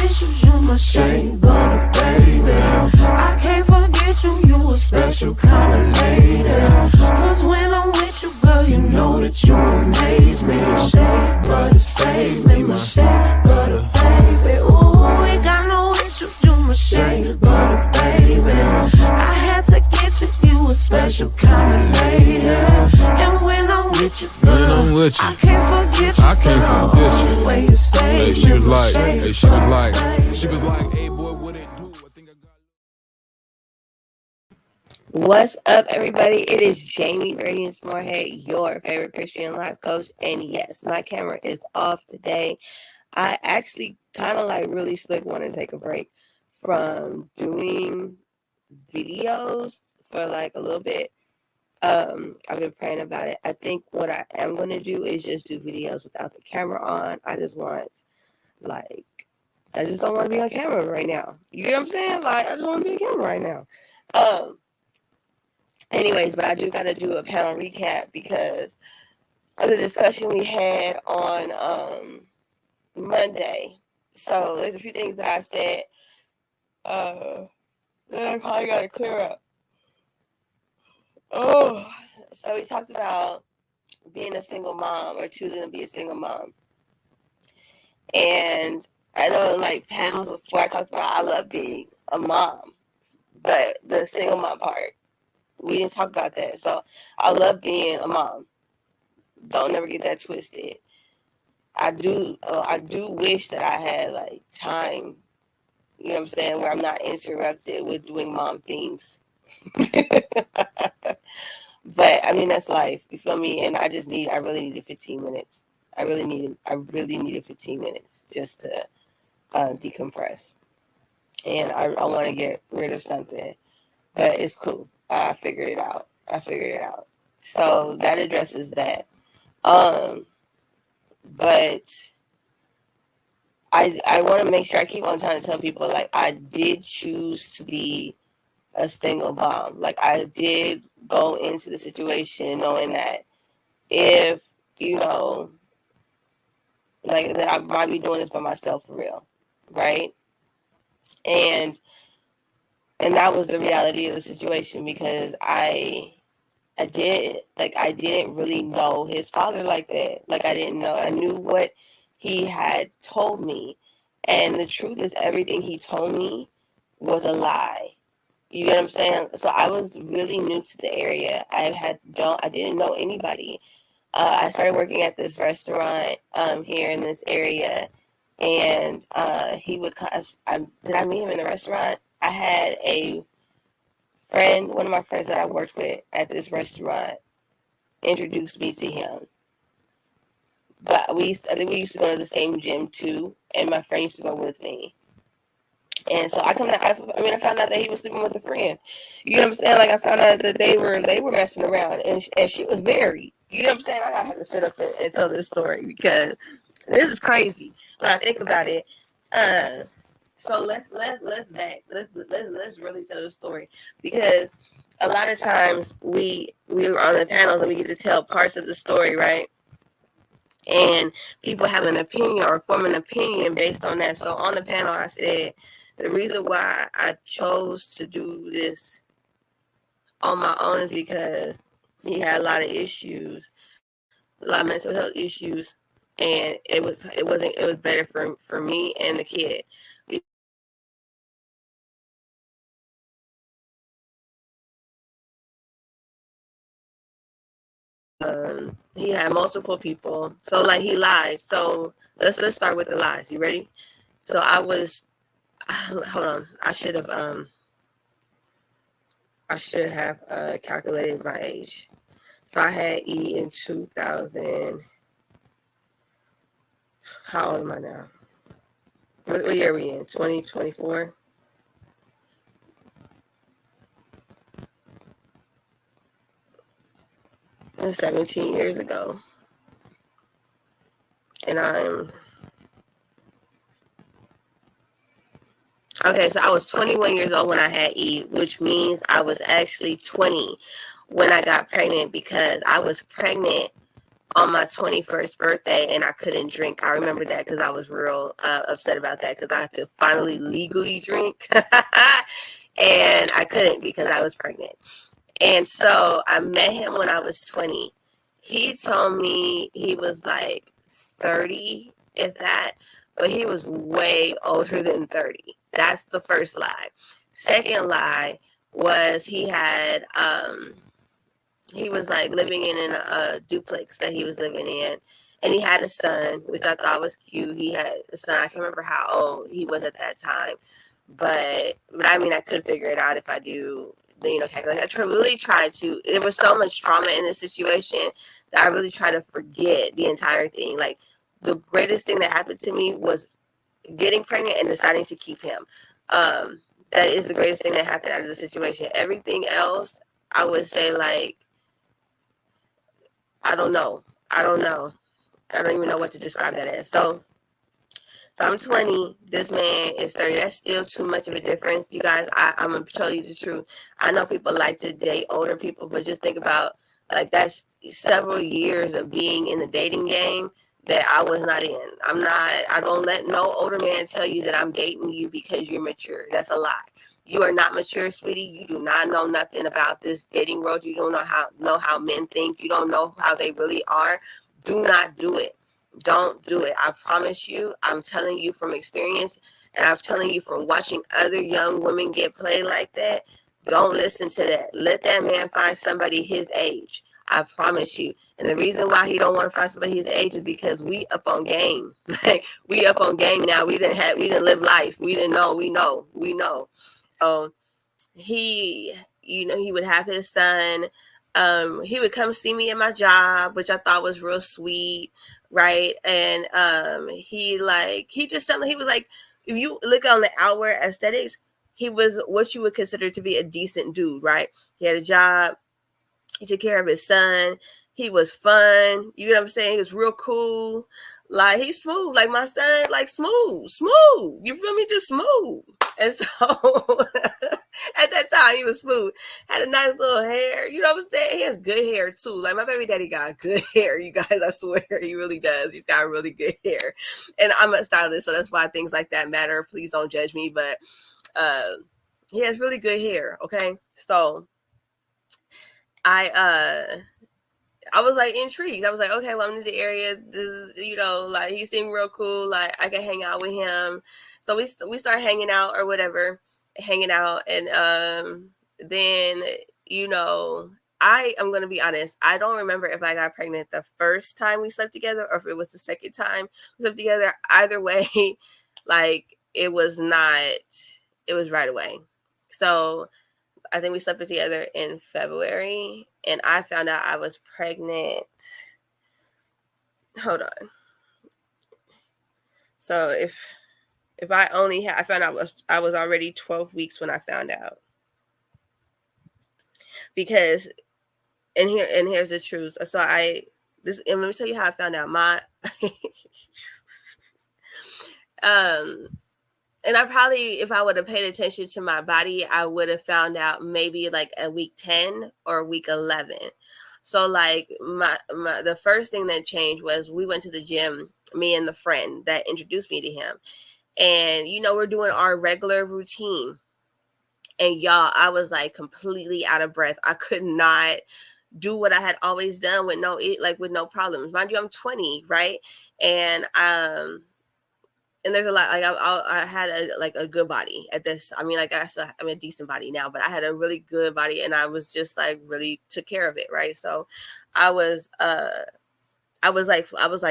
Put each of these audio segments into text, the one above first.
issues, you my shade butter, baby. I can't forget you, you a special kind of lady. Cause when I'm with you, girl, you know that you amaze me. Shade butter, save me, my shade butter, baby. Ooh, we got no issues, you my shade butter, baby. I had to get you, you a special kind of lady. And when I'm with you, girl, I can't forget you. I can't forget you. Way you say Hey, she was like, hey boy, what it do? I think I got. What's up, everybody? It is Jamie Radiance Moorhead, your favorite Christian life coach. And yes, my camera is off today. I actually kind of like really slick want to take a break from doing videos for like a little bit. I've been praying about it. I think what I am going to do is just do videos without the camera on. I just don't want to be on camera right now. You know what I'm saying? Like, I just want to be on camera right now. Anyways, but I do got to do a panel recap because of the discussion we had on Monday. So there's a few things that I said that I probably got to clear up. So we talked about being a single mom or choosing to be a single mom. And I know like panels before I talked about I love being a mom, but the single mom part, we didn't talk about that. So I love being a mom. Don't never get that twisted. I do wish that I had like time, you know what I'm saying, where I'm not interrupted with doing mom things. But I mean, that's life. You feel me? And I really needed 15 minutes. I really needed 15 minutes just to decompress. And I want to get rid of something, but it's cool. I figured it out. So that addresses that. But I want to make sure I keep on trying to tell people, like, I did choose to be a single mom. Like, I did go into the situation knowing that if, you know, like, that I might be doing this by myself for real, right? And that was the reality of the situation because I didn't really know his father like that. Like, I didn't know. I knew what he had told me. And the truth is, everything he told me was a lie. You get what I'm saying? So I was really new to the area. I didn't know anybody. I started working at this restaurant here in this area. And he would, did I meet him in a restaurant? I had a friend, one of my friends that I worked with at this restaurant, introduced me to him. But I think we used to go to the same gym too, and my friend used to go with me. And so I found out that he was sleeping with a friend. You know what I'm saying? Like, I found out that they were messing around, and she was married. You know what I'm saying? I have to sit up and tell this story because this is crazy when I think about it. So let's really tell the story, because a lot of times we were on the panels and we get to tell parts of the story, right? And people have an opinion or form an opinion based on that. So on the panel, I said the reason why I chose to do this on my own is because he had a lot of issues, a lot of mental health issues, and it was better for me and the kid. He had multiple people, so like he lied. So let's start with the lies. You ready? So hold on. I should have calculated my age. So I had E in 2000. How old am I now? What year are we in? 2024. That's 17 years ago. And so I was 21 years old when I had E, which means I was actually 20 when I got pregnant, because I was pregnant on my 21st birthday, and I couldn't drink. I remember that because I was real upset about that because I could finally legally drink, and I couldn't because I was pregnant. And so I met him when I was 20. He told me he was like 30, if that, but he was way older than 30. That's the first lie. Second lie was he was like living in a duplex that he was living in, and he had a son, which I thought was cute. He had a son. I can't remember how old he was at that time, but I mean, I could figure it out if I do, calculate. I really tried to. There was so much trauma in this situation that I really tried to forget the entire thing. Like, the greatest thing that happened to me was getting pregnant and deciding to keep him. That is the greatest thing that happened out of the situation. Everything else, I would say, like, I don't know. I don't even know what to describe that as. So I'm 20. This man is 30. That's still too much of a difference. You guys, I'm going to tell you the truth. I know people like to date older people, but just think about, like, that's several years of being in the dating game that I was not in. I don't let no older man tell you that I'm dating you because you're mature. That's a lie. You are not mature, sweetie. You do not know nothing about this dating world. You don't know how men think. You don't know how they really are. Do not do it. Don't do it. I promise you. I'm telling you from experience, and I'm telling you from watching other young women get played like that. Don't listen to that. Let that man find somebody his age. I promise you. And the reason why he don't want to find somebody his age is because we up on game. Like, we up on game now. We didn't live life. We didn't know. We know. So he would have his son. He would come see me at my job, which I thought was real sweet, right? And he just something. He was like, if you look on the outward aesthetics, he was what you would consider to be a decent dude, right? He had a job. He took care of his son. He was fun. You know what I'm saying? He was real cool. Like, he's smooth. Like my son, like smooth. You feel me? Just smooth. And so at that time, he was smooth. Had a nice little hair. You know what I'm saying? He has good hair too. Like, my baby daddy got good hair. You guys, I swear, he really does. He's got really good hair. And I'm a stylist, so that's why things like that matter. Please don't judge me. But he has really good hair. Okay, so I was like intrigued. I was like, okay, well, I'm in the area. This is, like, he seemed real cool. Like, I can hang out with him. So we start hanging out or whatever, and then I am gonna be honest. I don't remember if I got pregnant the first time we slept together or if it was the second time we slept together. Either way, like, it was right away. So I think we slept together in February, and I found out I was pregnant. Hold on. So if I found out I was already 12 weeks when I found out. Because and here's the truth. So and let me tell you how I found out. And I probably, if I would have paid attention to my body, I would have found out maybe like at week 10 or week 11. So, like, the first thing that changed was we went to the gym, me and the friend that introduced me to him. And, we're doing our regular routine. And y'all, I was like completely out of breath. I could not do what I had always done with no problems. Mind you, I'm 20, right? And there's a lot, like, I had a good body at this. I mean, like, I'm a decent body now, but I had a really good body, and I was just like really took care of it, right? So I was like,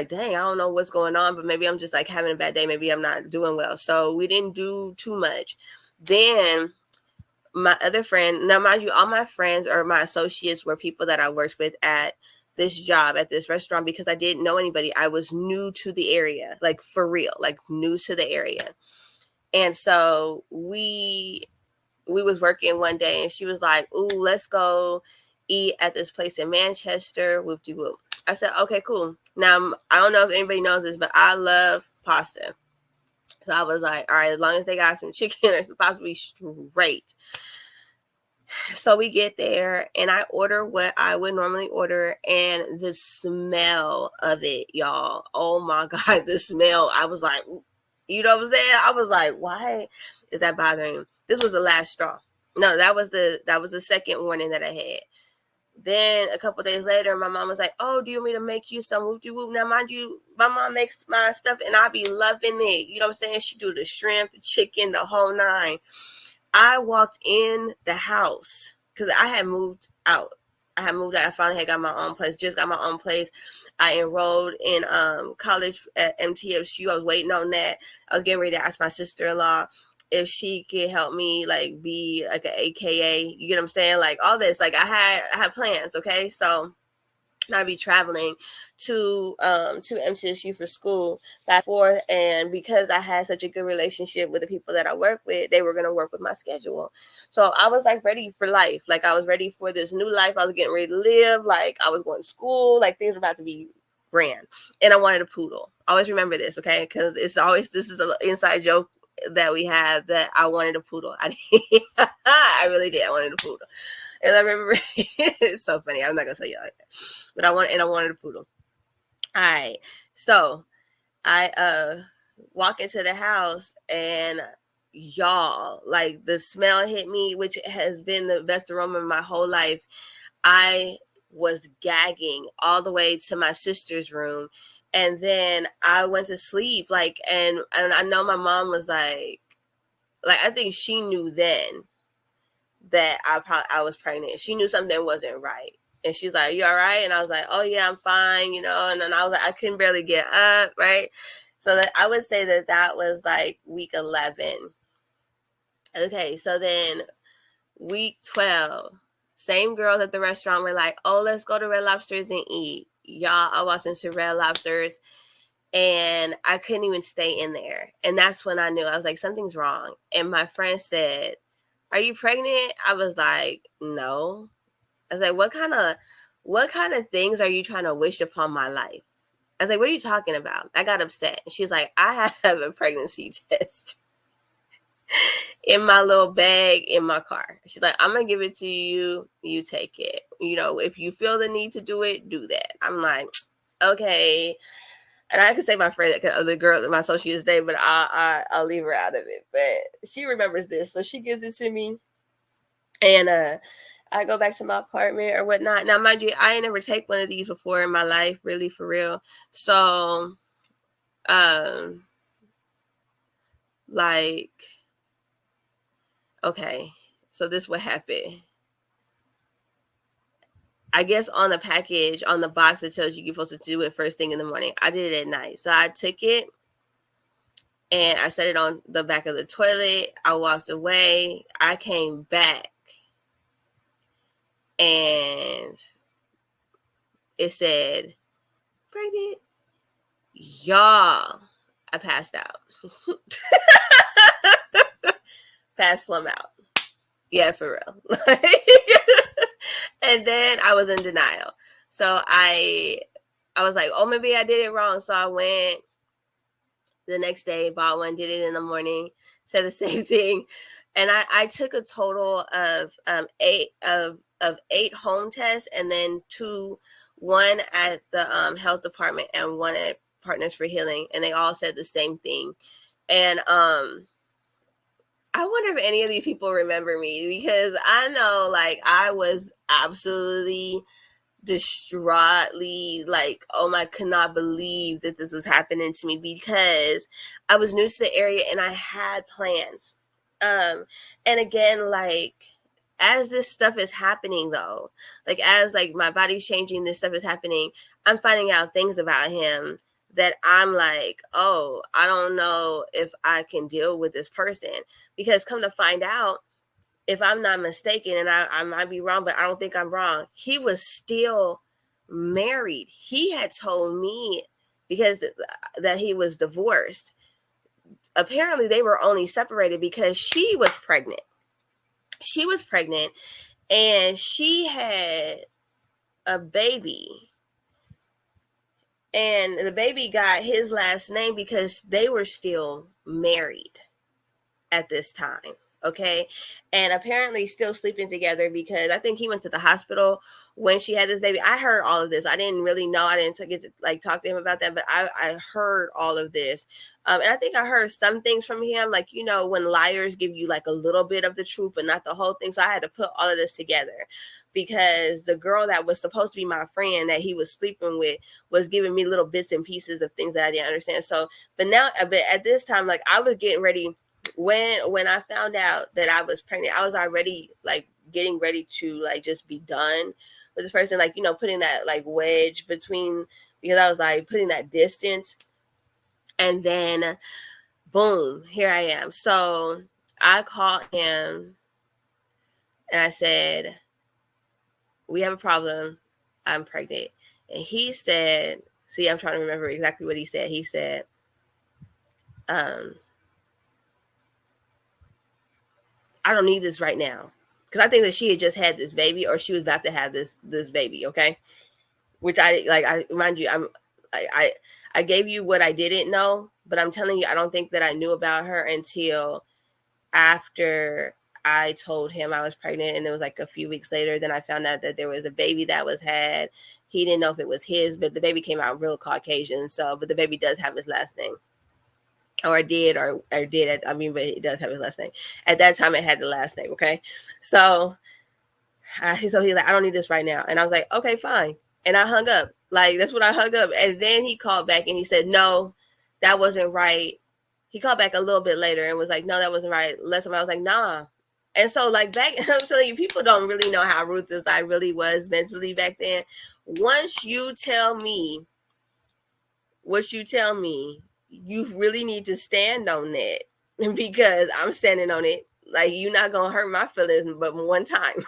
dang, I don't know what's going on, but maybe I'm just like having a bad day. Maybe I'm not doing well. So we didn't do too much. Then my other friend, now mind you, all my friends or my associates were people that I worked with at this job, at this restaurant, because I didn't know anybody. I was new to the area, like, for real, like new to the area. And so we was working one day, and she was like, ooh, let's go eat at this place in Manchester. Whoop-de-whoop. I said, okay, cool. Now, I don't know if anybody knows this, but I love pasta. So I was like, all right, as long as they got some chicken or some pasta, be straight. So we get there and I order what I would normally order, and the smell of it, y'all. Oh my God, the smell. I was like, you know what I'm saying? I was like, why is that bothering me? This was the last straw. No, that was the second warning that I had. Then a couple days later, my mom was like, "Oh, do you want me to make you some whoop de whoop?" Now, mind you, my mom makes my stuff, and I be loving it. You know what I'm saying? She do the shrimp, the chicken, the whole nine. I walked in the house because I had moved out. I finally had got my own place. Just got my own place. I enrolled in college at MTSU. I was waiting on that. I was getting ready to ask my sister-in-law if she could help me like be like an AKA. You get what I'm saying? Like all this. Like I had plans. Okay, so I'd be traveling to MTSU for school back and forth, and because I had such a good relationship with the people that I work with, they were gonna work with my schedule. So I was like ready for life. Like I was ready for this new life. I was getting ready to live. Like I was going to school. Like things were about to be grand. And I wanted a poodle. Always remember this, okay? Because this is an inside joke that we have that I wanted a poodle. I really did. I wanted a poodle. And I remember it's so funny. I'm not gonna tell you like that. But I wanted a poodle. All right. So I walk into the house and y'all, like the smell hit me, which has been the best aroma of my whole life. I was gagging all the way to my sister's room. And then I went to sleep. And I know my mom was like I think she knew then that I was pregnant. She knew something wasn't right. And she's like, "You all right?" And I was like, "Oh yeah, I'm fine," you know. And then I was like, I couldn't barely get up, right? So that I would say that was like week 11. Okay, so then week 12, same girls at the restaurant were like, "Oh, let's go to Red Lobsters and eat." Y'all, I walked into Red Lobsters and I couldn't even stay in there. And that's when I knew. I was like, something's wrong. And my friend said, "Are you pregnant?" I was like, "No." I was like, what kind of things are you trying to wish upon my life? I was like, what are you talking about? I got upset. She's like, I have a pregnancy test in my little bag in my car. She's like, I'm going to give it to you. You take it. You know, if you feel the need to do it, do that. I'm like, okay. And I could say my friend, the girl, my associate's name, but I'll leave her out of it. But she remembers this. So she gives it to me. And I go back to my apartment or whatnot. Now, mind you, I ain't never take one of these before in my life, really, for real. So, okay. So this what happened. I guess on the package, on the box, it tells you're supposed to do it first thing in the morning. I did it at night. So I took it and I set it on the back of the toilet. I walked away. I came back and it said, pregnant. Y'all, I passed out. Passed plumb out. Yeah, for real. And then I was in denial. So I was like, oh, maybe I did it wrong. So I went the next day, bought one, did it in the morning, said the same thing. And I took a total of 8 home tests, and then one at the health department and one at Partners for Healing, and they all said the same thing. And I wonder if any of these people remember me, because I know like I was absolutely distraughtly like, oh my, could not believe that this was happening to me, because I was new to the area and I had plans. And again, like as this stuff is happening though, like as like my body's changing, this stuff is happening, I'm finding out things about him that I'm like, oh, I don't know if I can deal with this person. Because come to find out, if I'm not mistaken, and I might be wrong, but I don't think I'm wrong, he was still married. He had told me because that he was divorced. Apparently they were only separated because she was pregnant. She was pregnant and she had a baby. And the baby got his last name because they were still married at this time. Okay. And apparently still sleeping together, because I think he went to the hospital when she had this baby. I heard all of this. I didn't really know. I didn't get to like talk to him about that, but I heard all of this. And I think I heard some things from him, like, you know, when liars give you like a little bit of the truth, but not the whole thing. So I had to put all of this together, because the girl that was supposed to be my friend that he was sleeping with was giving me little bits and pieces of things that I didn't understand. So, but at this time, like I was getting ready when I found out that I was pregnant. I was already like getting ready to like just be done with this person, like, you know, putting that like wedge between, because I was like putting that distance. And then boom, here I am. So I called him and I said, we have a problem. I'm pregnant. And he said, see, I'm trying to remember exactly what he said. He said, I don't need this right now. Because I think that she had just had this baby, or she was about to have this baby, okay? Which I mind you, I gave you what I didn't know, but I'm telling you, I don't think that I knew about her until after I told him I was pregnant. And it was like a few weeks later, then I found out that there was a baby that was had. He didn't know if it was his, but the baby came out real Caucasian. So, but the baby does have his last name. Or did, I mean, but it does have his last name. At that time, it had the last name, okay? So he's like, I don't need this right now. And I was like, okay, fine. And I hung up. Like, that's what I hung up. And then he called back and he said, no, that wasn't right. He called back a little bit later and was like, no, that wasn't right. Last time I was like, nah. And so, like, back, I'm telling you, people don't really know how ruthless I really was mentally back then. Once you tell me what you tell me, you really need to stand on that, because I'm standing on it. Like, you're not going to hurt my feelings but one time.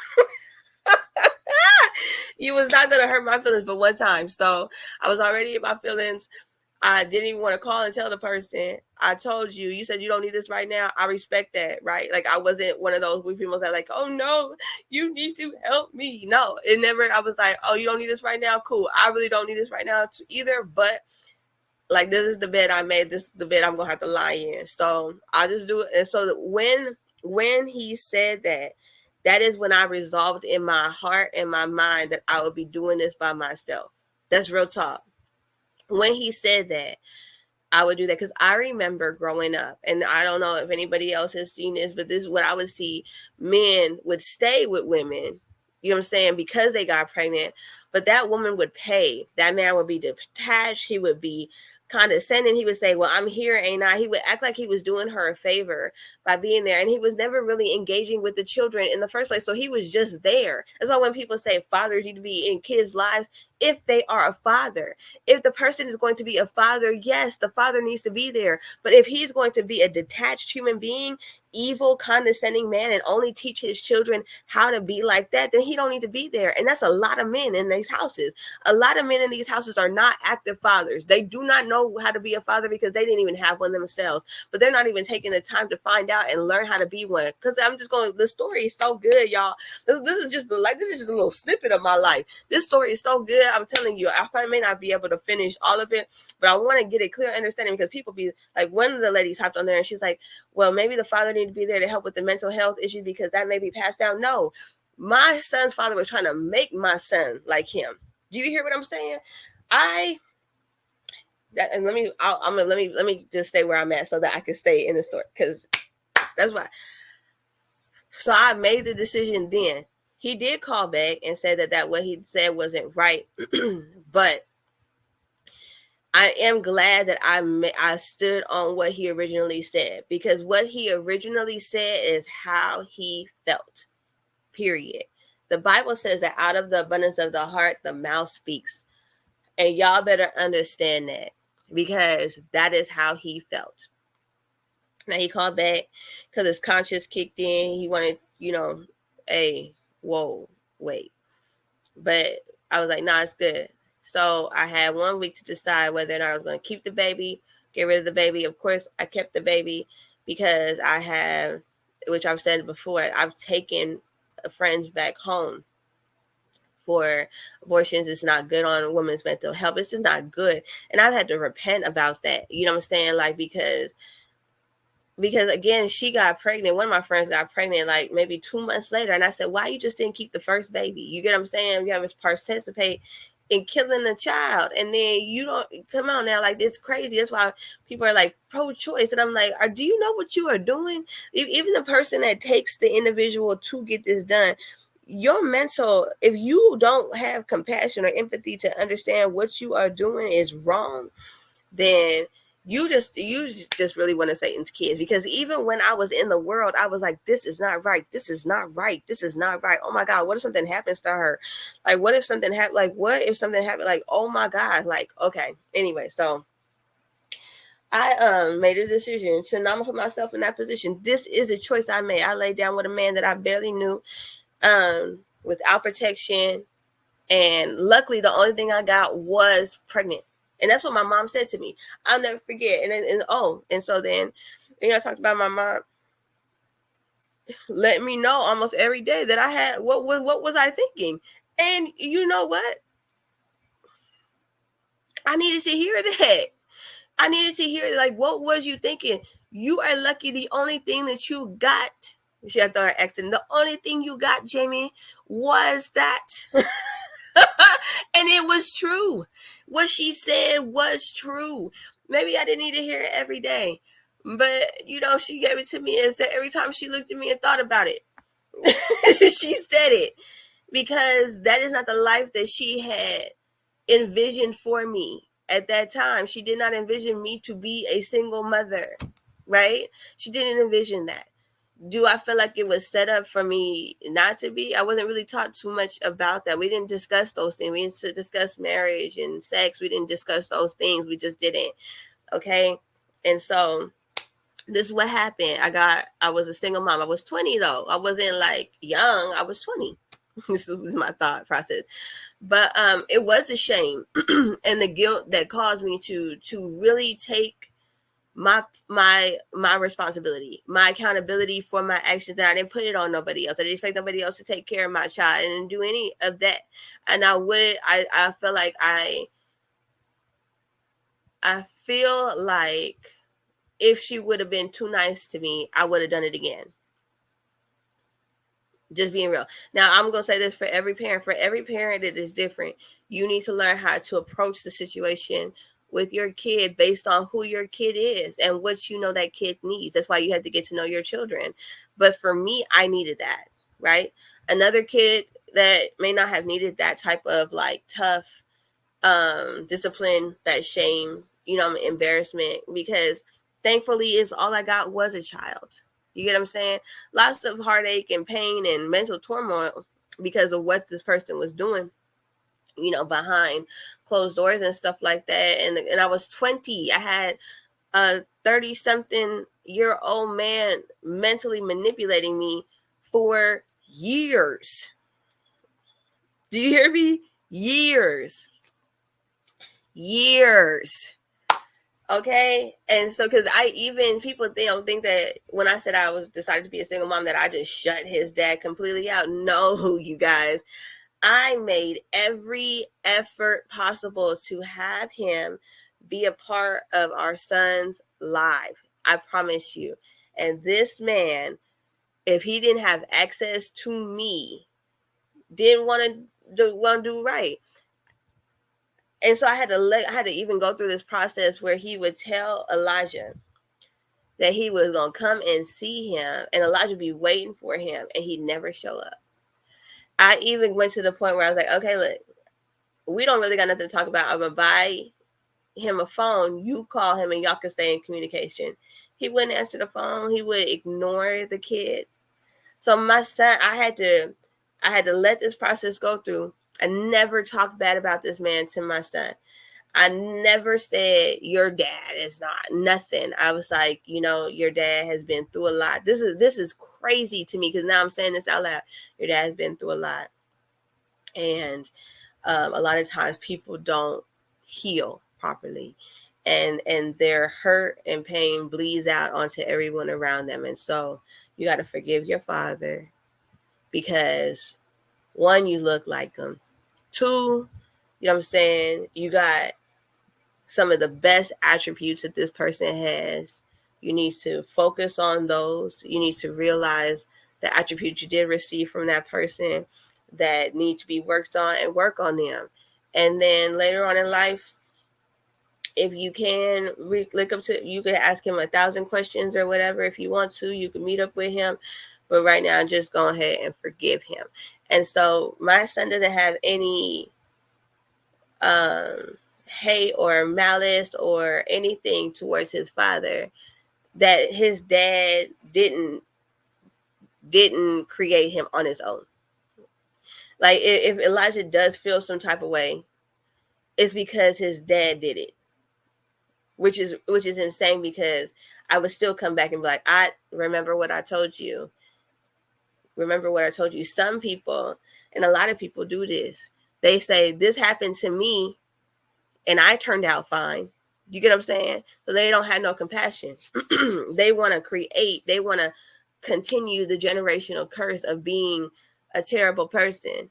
You was not going to hurt my feelings but one time. So I was already in my feelings. I didn't even want to call and tell the person. I told you, you said you don't need this right now. I respect that, right? Like, I wasn't one of those people that like, oh no, you need to help me. No, it never, I was like, oh, you don't need this right now? Cool. I really don't need this right now either, but like, this is the bed I made. This is the bed I'm going to have to lie in. So I'll just do it. And so when he said that, that is when I resolved in my heart and my mind that I would be doing this by myself. That's real talk. When he said that, I would do that, because I remember growing up, and I don't know if anybody else has seen this, but this is what I would see. Men would stay with women, you know what I'm saying, because they got pregnant, but that woman would pay. That man would be detached. He would be condescending. He would say, well, I'm here, ain't I? He would act like he was doing her a favor by being there, and he was never really engaging with the children in the first place. So he was just there. That's why when people say fathers need to be in kids' lives, if they are a father, if the person is going to be a father, yes, the father needs to be there. But if he's going to be a detached human being, evil, condescending man, and only teach his children how to be like that, then he don't need to be there. And that's a lot of men in these houses. A lot of men in these houses are not active fathers. They do not know how to be a father because they didn't even have one themselves. But they're not even taking the time to find out and learn how to be one. Because I'm just going, the story is so good, y'all. This is just a little snippet of my life. This story is so good. I'm telling you, I may not be able to finish all of it, but I want to get a clear understanding, because people be like, one of the ladies hopped on there and she's like, well, maybe the father need to be there to help with the mental health issue because that may be passed down. No, my son's father was trying to make my son like him. Do you hear what I'm saying? And let me just stay where I'm at so that I can stay in the story, because that's why. So I made the decision then. He did call back and said that what he said wasn't right, but I am glad that I stood on what he originally said, because what he originally said is how he felt, period. The Bible says that out of the abundance of the heart, the mouth speaks. And y'all better understand that, because that is how he felt. Now he called back because his conscience kicked in. He wanted, hey, whoa, wait. But I was like, nah, it's good. So I had 1 week to decide whether or not I was going to keep the baby, get rid of the baby. Of course, I kept the baby because I have, which I've said before, I've taken friends back home for abortions. It's not good on a woman's mental health. It's just not good. And I've had to repent about that. You know what I'm saying? Like, because because again, she got pregnant. One of my friends got pregnant like maybe 2 months later. And I said, why you just didn't keep the first baby? You get what I'm saying? You have to participate in killing the child. And then you don't come on now. Like, it's crazy. That's why people are like pro-choice. And I'm like, do you know what you are doing? Even the person that takes the individual to get this done, your mental, if you don't have compassion or empathy to understand what you are doing is wrong, then you just really want to Satan's kids. Because even when I was in the world, I was like, this is not right. This is not right. This is not right. Oh my God, what if something happens to her? Like, what if something happened? Like, what if something happened? Like, oh my God. Like, okay. Anyway, so I made a decision to not put myself in that position. This is a choice I made. I laid down with a man that I barely knew, without protection. And luckily, the only thing I got was pregnant. And that's what my mom said to me. I'll never forget. And so then, I talked about my mom letting me know almost every day that I had, what was I thinking? And you know what? I needed to hear that. I needed to hear, like, what was you thinking? You are lucky. The only thing that you got, she had her accent, the only thing you got, Jamie, was that. And it was true. What she said was true. Maybe I didn't need to hear it every day, but she gave it to me and said every time she looked at me and thought about it, she said it, because that is not the life that she had envisioned for me at that time. She did not envision me to be a single mother, right? She didn't envision that. Do I feel like it was set up for me not to be? I wasn't really taught too much about that. We didn't discuss those things. We didn't discuss marriage and sex. We didn't discuss those things. We just didn't. Okay. And so this is what happened. I was a single mom. I was 20 though. I wasn't like young. I was 20. This was my thought process. But it was a shame and the guilt that caused me to really take my responsibility, my accountability for my actions, that I didn't put it on nobody else. I didn't expect nobody else to take care of my child. I didn't do any of that. And I feel like I feel like if she would have been too nice to me, I would have done it again. Just being real. Now, I'm going to say this for every parent. For every parent, it is different. You need to learn how to approach the situation with your kid based on who your kid is and what that kid needs. That's why you have to get to know your children. But for me, I needed that, right? Another kid that may not have needed that type of like tough discipline, that shame, embarrassment, because thankfully it's all I got was a child. You get what I'm saying? Lots of heartache and pain and mental turmoil because of what this person was doing, behind closed doors and stuff like that. And I was 20. I had a 30-something-year-old man mentally manipulating me for years. Do you hear me? Years. Okay. And so, because people don't think that when I said I was decided to be a single mom, that I just shut his dad completely out. No, you guys, I made every effort possible to have him be a part of our son's life. I promise you. And this man, if he didn't have access to me, didn't want to do right. And so I had to even go through this process where he would tell Elijah that he was going to come and see him, and Elijah would be waiting for him, and he'd never show up. I even went to the point where I was like, okay, look, we don't really got nothing to talk about. I'm going to buy him a phone. You call him and y'all can stay in communication. He wouldn't answer the phone. He would ignore the kid. So my son, I had to let this process go through. I never talked bad about this man to my son. I never said your dad is not nothing. I was like, your dad has been through a lot. This is crazy to me because now I'm saying this out loud. Your dad has been through a lot. And a lot of times people don't heal properly. And their hurt and pain bleeds out onto everyone around them. And so you got to forgive your father because, one, you look like him. Two, you know what I'm saying? You got some of the best attributes that this person has. You need to focus on those. You need to realize the attributes you did receive from that person that need to be worked on, and work on them. And then later on in life, if you can look up to, you can ask him 1,000 questions or whatever. If you want to, you can meet up with him. But right now, just go ahead and forgive him. And so my son doesn't have any hate or malice or anything towards his father that his dad didn't create him on his own. Like if Elijah does feel some type of way, it's because his dad did it, which is insane, because I would still come back and be like, I remember what I told you. Remember what I told you. Some people, and a lot of people do this. They say, this happened to me and I turned out fine. You get what I'm saying? So they don't have no compassion. They want to create, they want to continue the generational curse of being a terrible person.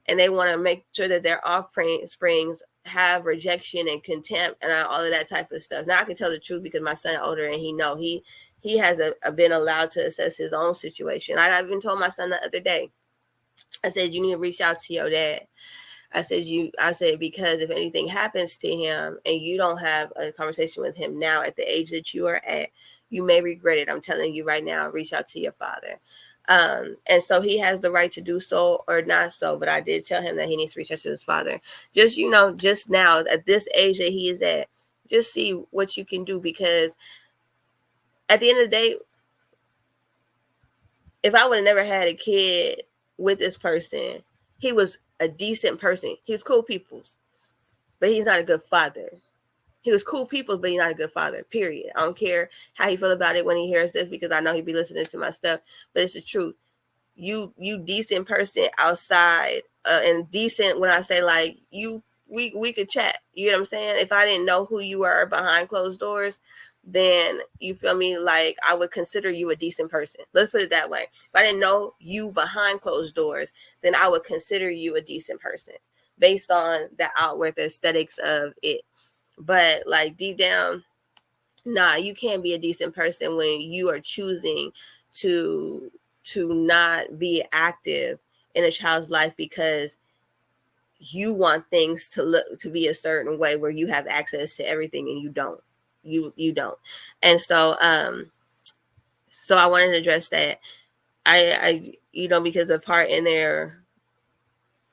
And they want to make sure that their offsprings have rejection and contempt and all of that type of stuff. Now I can tell the truth because my son older, and he has been allowed to assess his own situation. I even told my son the other day, I said, you need to reach out to your dad. I said, because if anything happens to him and you don't have a conversation with him now at the age that you are at, you may regret it. I'm telling you right now, reach out to your father. And so he has the right to do so or not so, but I did tell him that he needs to reach out to his father. Just now at this age that he is at, just see what you can do, because at the end of the day, if I would have never had a kid with this person, he was a decent person. He was cool peoples, but he's not a good father. He was cool peoples, but he's not a good father, period. I don't care how he feel about it when he hears this, because I know he'd be listening to my stuff, but it's the truth. You decent person outside, and decent when I say like we could chat. You know what I'm saying? If I didn't know who you were behind closed doors, then you feel me, like I would consider you a decent person. Let's put it that way. If I didn't know you behind closed doors, then I would consider you a decent person based on the outward aesthetics of it. But like deep down, nah, you can't be a decent person when you are choosing to not be active in a child's life because you want things to be a certain way where you have access to everything and you don't. You don't. And so so I wanted to address that. I because the part in there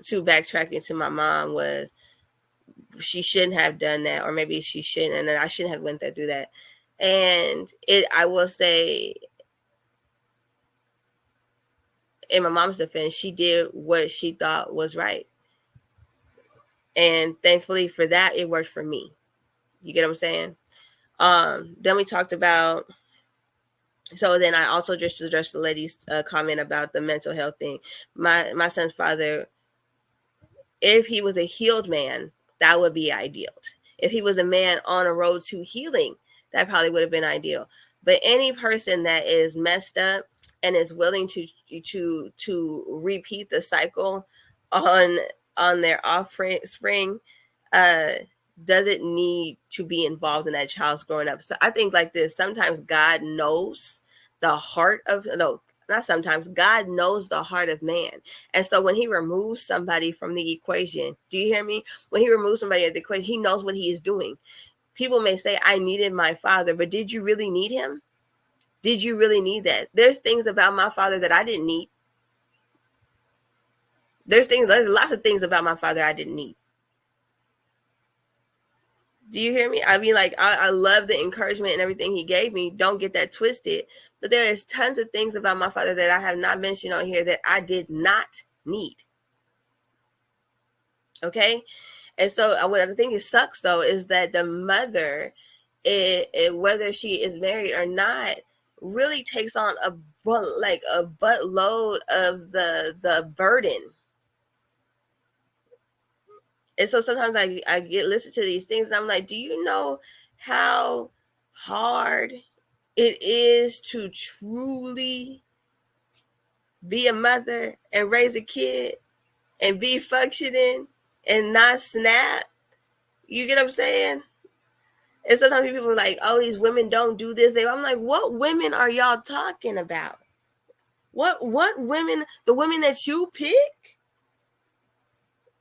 to backtracking to my mom was she shouldn't have done that, or maybe she shouldn't, and then I shouldn't have went there through that. And I will say, in my mom's defense, she did what she thought was right. And thankfully for that, it worked for me. You get what I'm saying? Then we talked about, so then I also just addressed the lady's comment about the mental health thing. My son's father, if he was a healed man, that would be ideal. If he was a man on a road to healing, that probably would have been ideal. But any person that is messed up and is willing to repeat the cycle on their offspring, doesn't need to be involved in that child's growing up. So I think like this, sometimes God knows the heart of, no, not sometimes, God knows the heart of man. And so when he removes somebody from the equation, do you hear me? When he removes somebody at the equation, he knows what he is doing. People may say, I needed my father, but did you really need him? Did you really need that? There's things about my father that I didn't need. There's lots of things about my father I didn't need. Do you hear me? I mean, like, I love the encouragement and everything he gave me. Don't get that twisted. But there is tons of things about my father that I have not mentioned on here that I did not need. Okay? And so what I think it sucks, though, is that the mother, whether she is married or not, really takes on a buttload of the burden. And so sometimes I get listen to these things and I'm like, do you know how hard it is to truly be a mother and raise a kid and be functioning and not snap? You get what I'm saying? And sometimes people are like, oh, these women don't do this. I'm like, what women are y'all talking about? What women? The women that you pick?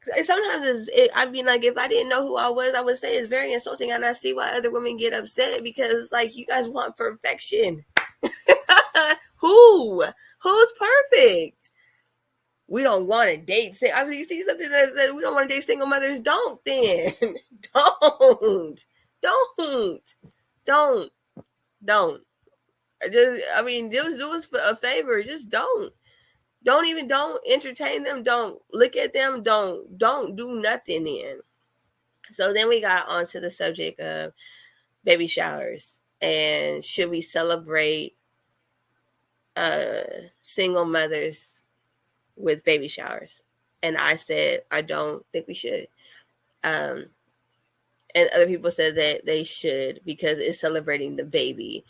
Sometimes I mean, like, if I didn't know who I was, I would say it's very insulting, and I see why other women get upset, because like, you guys want perfection. Who's perfect? We don't want to date. I mean, you see something that says we don't want to date single mothers. Don't then. don't. Don't. Don't. Just do us a favor. Just don't. Don't entertain them. Don't look at them. Don't do nothing then. So then we got onto the subject of baby showers, and should we celebrate single mothers with baby showers? And I said, I don't think we should. And other people said that they should, because it's celebrating the baby.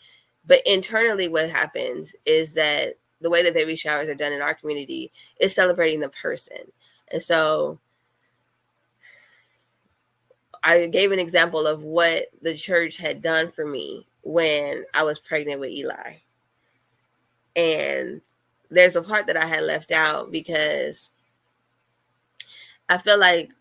But internally, what happens is that the way that baby showers are done in our community is celebrating the person. And so I gave an example of what the church had done for me when I was pregnant with Eli. And there's a part that I had left out because I feel like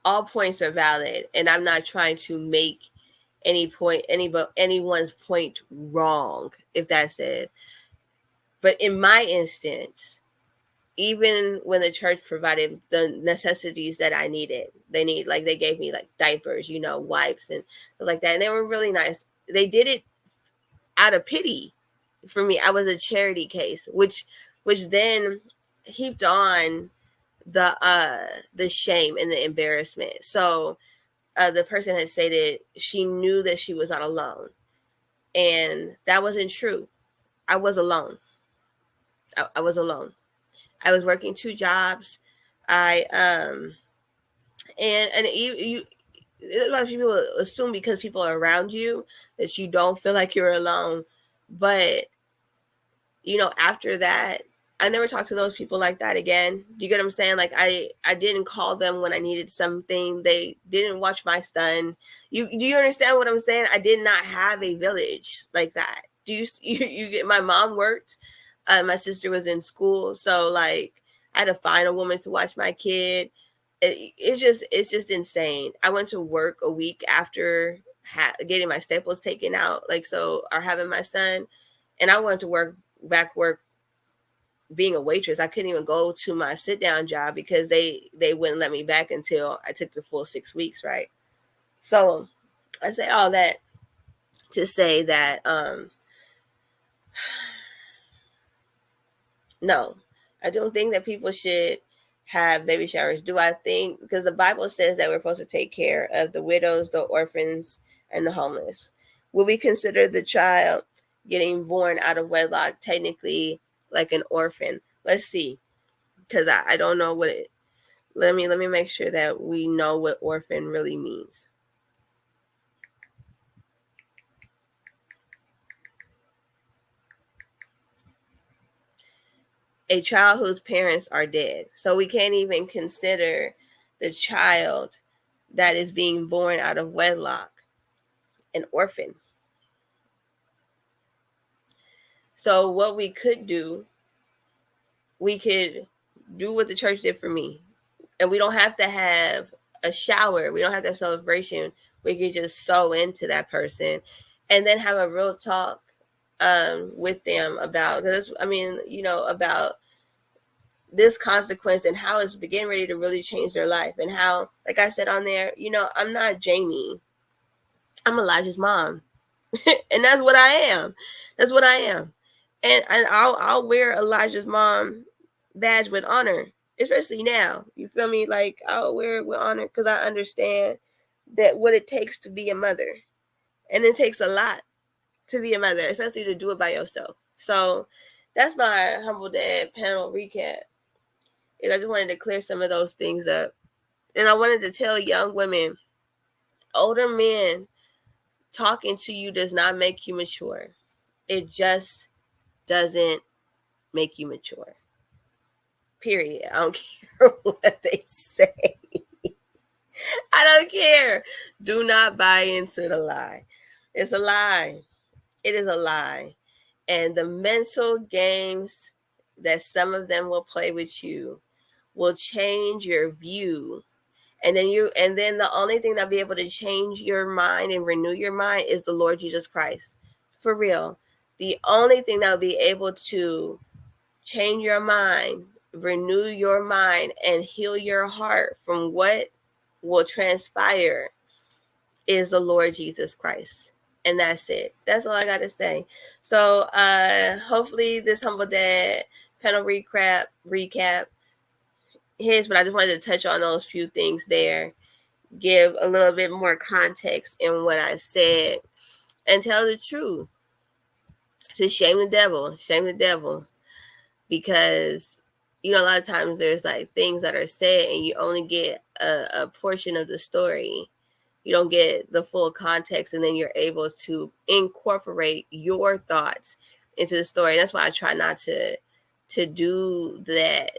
all points are valid, and I'm not trying to make anyone's point wrong, if that's it. But in my instance, even when the church provided the necessities that I needed, they gave me like diapers, wipes and stuff like that, and they were really nice. They did it out of pity for me. I was a charity case, which then heaped on the shame and the embarrassment. So the person had stated she knew that she was not alone, and that wasn't true. I was alone. I was alone. I was working 2 jobs. I and you a lot of people assume because people are around you that you don't feel like you're alone. But after that, I never talked to those people like that again. Do you get what I'm saying? Like, I didn't call them when I needed something. They didn't watch my son. Do you understand what I'm saying? I did not have a village like that. Do you get? My mom worked. My sister was in school, so like, I had to find a woman to watch my kid. It's just insane. I went to work a week after getting my staples taken out, or having my son, and I went to work being a waitress. I couldn't even go to my sit down job because they wouldn't let me back until I took the full 6 weeks, right? So I say all that to say that no, I don't think that people should have baby showers. Do I think, because the Bible says that we're supposed to take care of the widows, the orphans, and the homeless. Will we consider the child getting born out of wedlock technically like an orphan? Let's see, because I don't know what it. Let me make sure that we know what orphan really means. A child whose parents are dead. So we can't even consider the child that is being born out of wedlock an orphan. So what we could do, we could do what the church did for me. And we don't have to have a shower. We don't have to have celebration. We could just sow into that person and then have a real talk with them about, about this consequence and how it's getting ready to really change their life. And how, like I said on there, I'm not Jamie. I'm Elijah's mom. And that's what I am. That's what I am. And I'll wear Elijah's mom badge with honor, especially now. You feel me? Like, I'll wear it with honor because I understand that what it takes to be a mother. And it takes a lot to be a mother, especially to do it by yourself. So that's my Humble Dad panel recap. I just wanted to clear some of those things up. And I wanted to tell young women, older men talking to you does not make you mature. It just doesn't make you mature. Period. I don't care what they say. I don't care. Do not buy into the lie. It's a lie. It is a lie. And the mental games that some of them will play with you will change your view. And then the only thing that'll be able to change your mind and renew your mind is the Lord Jesus Christ. For real. The only thing that will be able to change your mind, renew your mind, and heal your heart from what will transpire is the Lord Jesus Christ. And that's it. That's all I got to say. So hopefully this Humble Dad panel recap his, but I just wanted to touch on those few things there, give a little bit more context in what I said, and tell the truth. To shame the devil, because a lot of times there's like things that are said and you only get a portion of the story. You don't get the full context, and then you're able to incorporate your thoughts into the story. And that's why I try not to do that.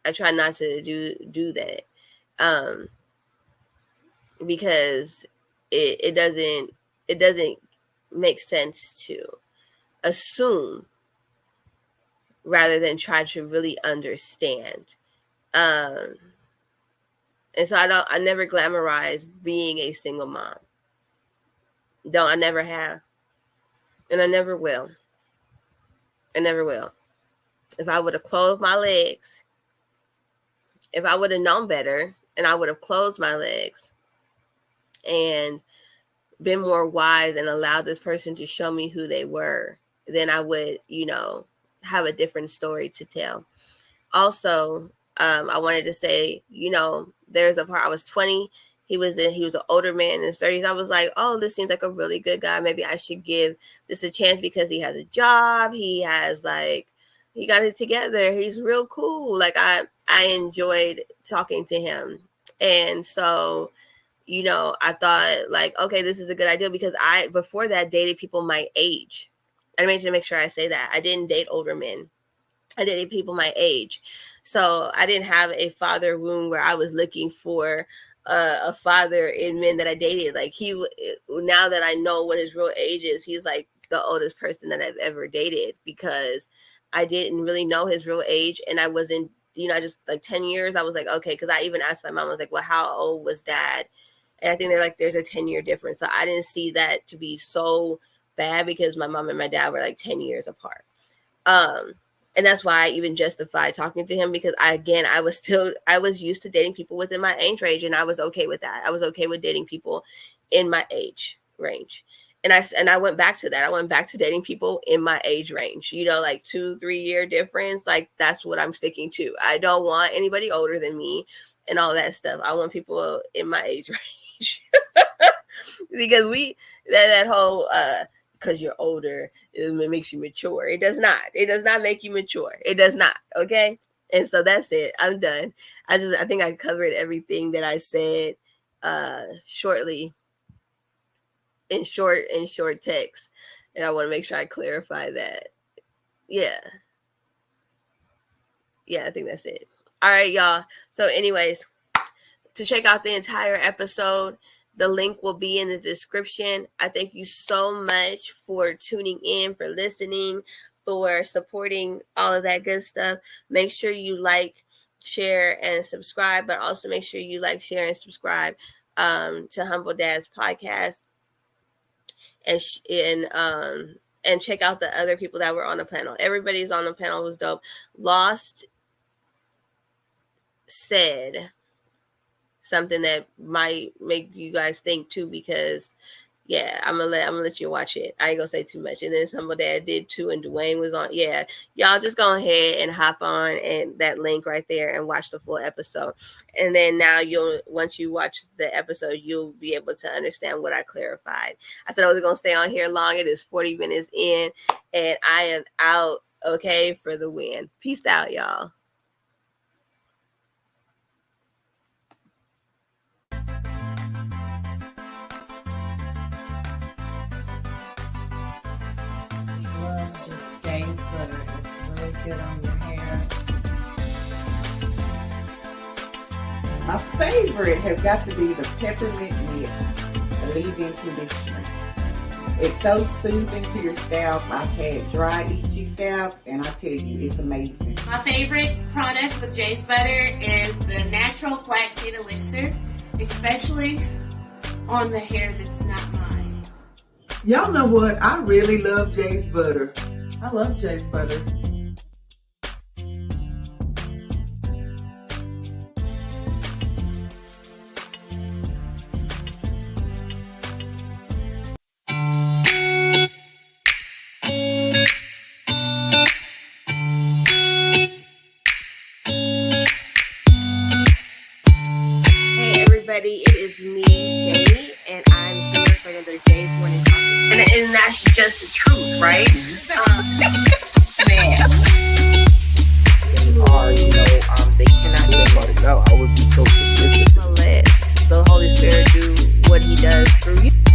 I try not to do that, because it doesn't make sense to assume rather than try to really understand. And so I never glamorize being a single mom. I never have. And I never will. If I would have closed my legs, if I would have known better, and I would have closed my legs and been more wise and allowed this person to show me who they were, then I would, have a different story to tell. Also, I wanted to say, there's a part, I was 20. He was an older man in his 30s. I was like, oh, this seems like a really good guy. Maybe I should give this a chance because he has a job. He has he got it together. He's real cool. Like I enjoyed talking to him. And so, I thought okay, this is a good idea, because I, before that, dated people my age. I made to make sure I say that. I didn't date older men. I dated people my age. So I didn't have a father wound where I was looking for a father in men that I dated. Now that I know what his real age is, he's like the oldest person that I've ever dated, because I didn't really know his real age. And I wasn't, I just 10 years, I was like, okay. Cause I even asked my mom, I was like, well, how old was dad? And I think they're there's a 10-year difference. So I didn't see that to be so bad, because my mom and my dad were 10 years apart. And that's why I even justified talking to him, because I was used to dating people within my age range, and I was okay with that. I was okay with dating people in my age range. And I went back to that. I went back to dating people in my age range, 2-3 year difference. That's what I'm sticking to. I don't want anybody older than me and all that stuff. I want people in my age range. Because that whole, because you're older, it makes you mature. It does not. It does not make you mature. It does not. Okay. And so that's it. I'm done. I think I covered everything that I said shortly in short text. And I want to make sure I clarify that. Yeah. Yeah, I think that's it. All right, y'all. So anyways, to check out the entire episode, the link will be in the description. I thank you so much for tuning in, for listening, for supporting all of that good stuff. Make sure you share, and subscribe, but also make sure you share, and subscribe to Humble Dad's podcast, and check out the other people that were on the panel. Everybody's on the panel was dope. Lost said something that might make you guys think too, because I'm gonna let you watch it. I ain't gonna say too much. And then somebody that did too, and Dwayne was on. Yeah, y'all just go ahead and hop on and that link right there and watch the full episode. And then now once you watch the episode, you'll be able to understand what I clarified. I said I was gonna stay on here long. It is 40 minutes in, and I am out. Okay, for the win. Peace out, y'all. James butter is really good on your hair. My favorite has got to be the peppermint mist leave-in conditioner. It's so soothing to your scalp. I've had dry, itchy scalp, and I tell you, it's amazing. My favorite product with Jay's Butter is the natural flaxseed elixir, especially on the hair that's not mine. Y'all know what? I really love Jay's Butter. I love Jay's Butter. It is me, Jamie, and I'm here for another Jay's Morning Talk. And that's just the truth, right? Man. They cannot get No, I would be so convinced. let the Holy Spirit do what he does through you.